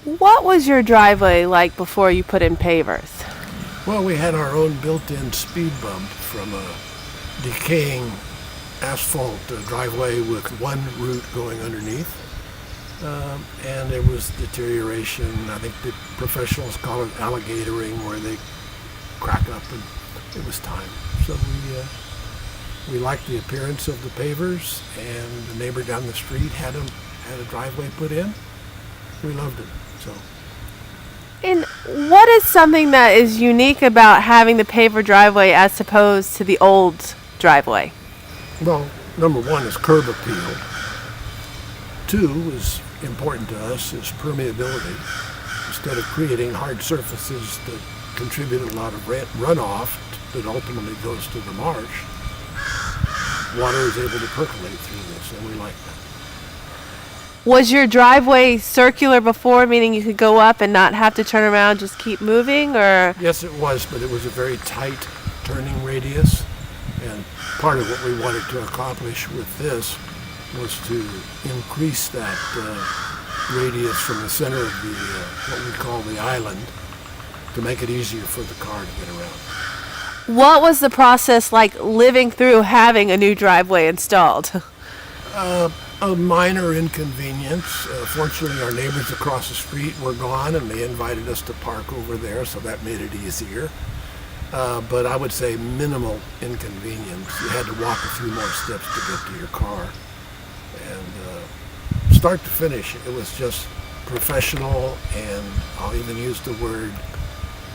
What was your driveway like before you put in pavers? Well, we had our own built-in speed bump from a decaying asphalt driveway with one route going underneath. And there was deterioration. I think the professionals call it alligatoring, where they crack up, and it was time. So we liked the appearance of the pavers, and the neighbor down the street had a driveway put in. We loved it. So. And what is something that is unique about having the paver driveway as opposed to the old driveway? Well, number one is curb appeal. Two is important to us is permeability. Instead of creating hard surfaces that contribute a lot of runoff that ultimately goes to the marsh, water is able to percolate through this, and we like that. Was your driveway circular before, meaning you could go up and not have to turn around, just keep moving, or? Yes, it was, but it was a very tight turning radius, and part of what we wanted to accomplish with this was to increase that radius from the center of the what we call the island to make it easier for the car to get around. What was the process like living through having a new driveway installed? A minor inconvenience. Fortunately, our neighbors across the street were gone, and they invited us to park over there, so that made it easier. But I would say minimal inconvenience. You had to walk a few more steps to get to your car. And start to finish, it was just professional, and I'll even use the word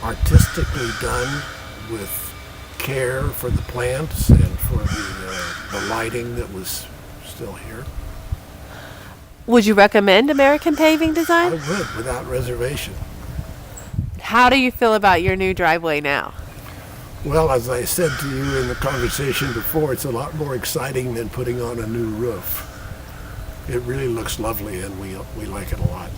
artistically done, with care for the plants and for the lighting that was still here. Would you recommend American Paving Design? I would, without reservation. How do you feel about your new driveway now? Well, as I said to you in the conversation before, it's a lot more exciting than putting on a new roof. It really looks lovely, and we like it a lot.